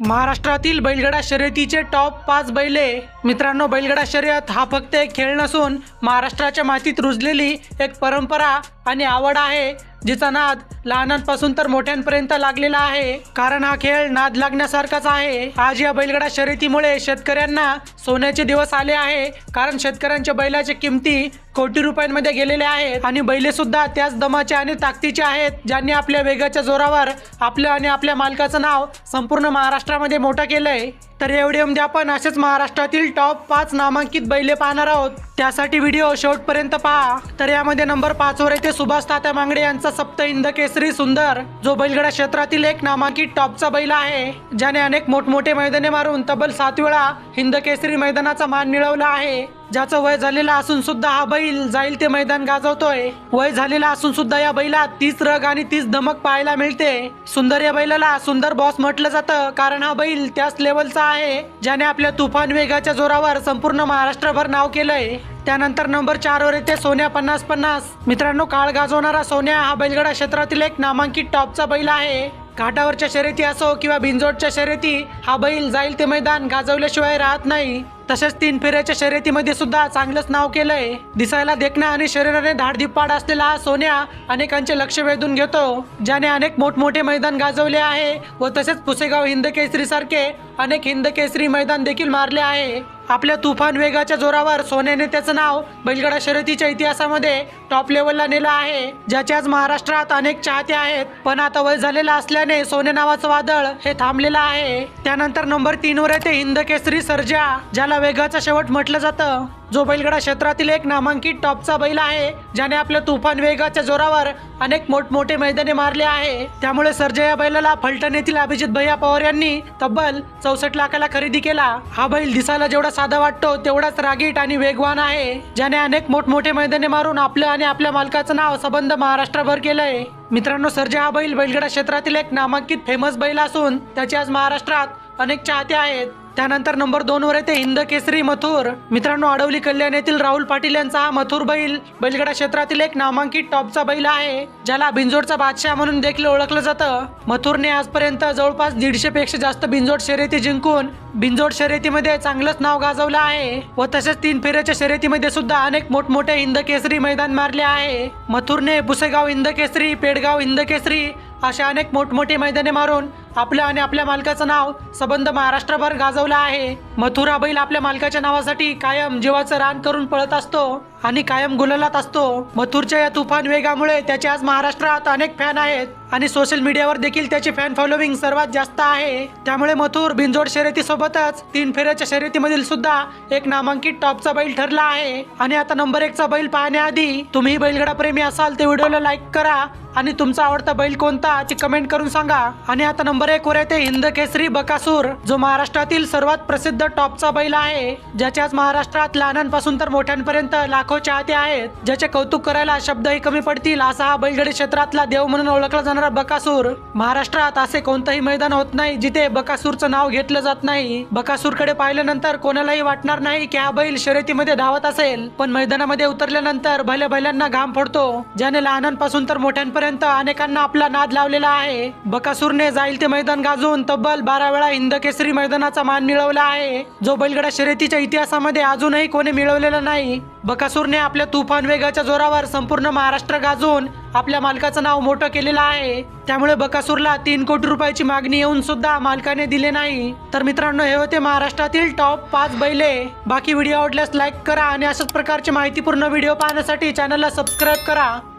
महाराष्ट्रातील बैलगाडा शर्यतीचे टॉप 5 बैले। मित्रांनो, बैलगाडा शर्यत हा फक्त एक खेळ नसून महाराष्ट्राच्या मातीत रुजलेली एक परंपरा आणि आवड आहे, जिचा नाद लहानांपासून तर मोठ्यांपर्यंत लागलेला आहे। कारण हा खेळ नाद लागण्यासारखाच आहे। आज या बैलगाडा शर्यतीमुळे शेतकऱ्यांना सोन्याचे दिवस आले आहे, कारण शेतकऱ्यांच्या बैलाच्या किमती कोटी रुपयांमध्ये गेलेल्या आहेत आणि बैले सुद्धा त्याच दमाचे आणि ताकदीचे आहेत, ज्यांनी आपल्या वेगाच्या जोरावर आपलं आणि आपल्या मालकाचं नाव संपूर्ण महाराष्ट्रामध्ये मोठं केलंय। तर या व्हिडिओमध्ये आपण असेच महाराष्ट्रातील टॉप 5 नामांकित बैले पाहणार आहोत। त्यासाठी व्हिडिओ शेवटपर्यंत पहा। तर यामध्ये नंबर 5 वर येते सुभाष तात्या मांगडे यांचा सप्त हिंद केसरी सुंदर, जो बैलगाडा क्षेत्रातील एक नामांकित टॉपचा बैल आहे, ज्याने अनेक मोठमोठे मैदाने मारून तब्बल 7 वेळा हिंद केसरी मैदानाचा मान मिळवला आहे। ज्याचं वय झालेला असून सुद्धा हा बैल जाईल ते मैदान गाजवतोय। वय झालेला असून सुद्धा या बैलात 30 रग आणि 30 धमक पाहायला मिळते। सुंदर या बैलाला सुंदर बॉस म्हटलं जातं, कारण हा बैल त्याच लेवलचा आहे ज्याने आपल्या तुफान वेगाच्या जोरावर संपूर्ण महाराष्ट्रभर नाव केलंय। त्यानंतर नंबर 4 वर येते सोन्या 50-50। मित्रांनो, काळ गाजवणारा सोन्या हा बैलगाडा क्षेत्रातील एक नामांकित टॉपचा बैल आहे। घाटावरच्या शर्यती असो किंवा बिनजोडच्या शर्यती, हा बैल जाईल ते मैदान गाजवल्याशिवाय राहत नाही। तसेच 3 फेऱ्याच्या शर्यतीमध्ये सुद्धा चांगलंच नाव केलंय। दिसायला देखणा आणि शरीराने धाडधीपाड असलेला हा सोन्या अनेकांचे लक्ष वेधून घेतो, ज्याने अनेक मोठमोठे मैदान गाजवले आहे व तसेच पुसेगाव हिंद केसरी सारखे अनेक हिंद केसरी मैदान देखील मारले आहे। आपल्या तुफान वेगाच्या जोरावर सोन्याने त्याचं नाव बैलगाडा शर्यतीच्या इतिहासामध्ये टॉप लेवलला नेलं आहे, ज्याचे आज महाराष्ट्रात अनेक चाहते आहेत। पण आता वय झालेला असल्याने सोन्या नावाचं वादळ हे थांबलेलं आहे। त्यानंतर नंबर 3 वर येते हिंद केसरी सर्जा, ज्याला वेगाचा शेवट म्हटलं जातं, जो बैलगाडा क्षेत्रातील एक नामांकित टॉपचा बैल आहे, ज्याने आपल्या तुफान वेगाच्या जोरावर अनेक मोठमोठे मैदाने मारले आहे। त्यामुळे सर्जा या बैलाला फलटण येथील अभिजित भैया पवार यांनी तब्बल 64 लाखाला खरेदी केला। हा बैल दिसायला जेवढा साधा वाटतो तेवढाच रागीट आणि वेगवान आहे, ज्याने अनेक मोठमोठे मैदाने मारून आपलं आणि आपल्या मालकाचं नाव संबंध महाराष्ट्रभर केलंय। मित्रांनो, सर्जा हा बैल बैलगाडा क्षेत्रातील एक नामांकित फेमस बैल असून त्याचे आज महाराष्ट्रात अनेक चाहते आहेत। त्यानंतर नंबर 2 वर येते हिंद केसरी मथुर। मित्रांनो, आडवली कल्याण येथील राहुल पाटील यांचा हा मथुर बैल बैलगाडा क्षेत्रातील एक नामांकित टॉपचा बैल आहे, ज्याला बिनजोडचा बादशाह म्हणून देखील ओळखलं जातं। मथुरने आजपर्यंत जवळपास 150 पेक्षा जास्त बिनजोड शर्यती जिंकून बिनजोड शर्यतीमध्ये चांगलंच नाव गाजवलं आहे व तसेच 3 फेऱ्याच्या शर्यतीमध्ये सुद्धा अनेक मोठमोठे हिंद केसरी मैदान मारले आहे। मथुरने पुसेगाव हिंद केसरी, पेडगाव हिंद केसरी अशा अनेक मोठमोठे मैदाने मारून आपलं आणि आपल्या मालकाचं नाव संबंध महाराष्ट्रभर गाजवलं आहे। मथुर हा बैल आपल्या मालकाच्या नावासाठी कायम जीवाचं रान करून पळत असतो आणि कायम गुलालात असतो। मथुरच्या या तुफान वेगामुळे त्याचे आज महाराष्ट्रात अनेक फॅन आहेत आणि सोशल मीडियावर देखील त्याची फॅन फॉलोविंग सर्वात जास्त आहे। त्यामुळे मथुर बिनजोड शर्यतीसोबतच 3 फेऱ्याच्या शर्यतीमधील सुद्धा एक नामांकित टॉपचा बैल ठरला आहे। आणि आता नंबर 1 चा बैल पाहण्याआधी तुम्ही बैलगाडा प्रेमी असाल तर व्हिडिओला लाईक करा आणि तुमचा आवडता बैल कोणता ते कमेंट करून सांगा। आणि आता नंबर 1 वर येते हिंद केसरी बकासूर, जो महाराष्ट्रातील सर्वात प्रसिद्ध टॉपचा बैल आहे, ज्याचे आज महाराष्ट्रात लहानांपासून तर मोठ्यांपर्यंत लाखो चाहते आहेत। ज्याचे कौतुक करायला शब्दही कमी पडतील असा हा बैलगाडी क्षेत्रातला देव म्हणून ओळखला जाणारा बकासूर। महाराष्ट्रात असे कोणतंही मैदान होत नाही जिथे बकासूरचं नाव घेतलं जात नाही। बकासूरकडे पाहिल्यानंतर कोणालाही वाटणार नाही की हा बैल शर्यतीमध्ये धावत असेल, पण मैदानामध्ये उतरल्यानंतर भल्या बैलांना घाम फोडतो, ज्याने लहानांपासून तर मोठ्यांपर्यंत अनेकांना आपला नाद लावलेला आहे। बकासूरने जाईल ते मैदान गाजवून तब्बल 12 वेळा हिंद केसरी मैदानाचा मान मिळवला आहे, जो बैलगाडा शर्यतीच्या इतिहासामध्ये अजूनही कोणी मिळवलेला नाही। बकासूरने आपल्या तुफान वेगाच्या जोरावर संपूर्ण महाराष्ट्र गाजवून आपल्या मालकाचं नाव मोठं केलेलं आहे। त्यामुळे बकासूरला 3 कोटी रुपयाची मागणी येऊन सुद्धा मालकाने दिले नाही। तर मित्रांनो, हे होते महाराष्ट्रातील टॉप 5 बैले। बाकी व्हिडिओ आवडल्यास लाईक करा आणि अशाच प्रकारचे माहितीपूर्ण व्हिडिओ पाहण्यासाठी चॅनलला सबस्क्राईब करा।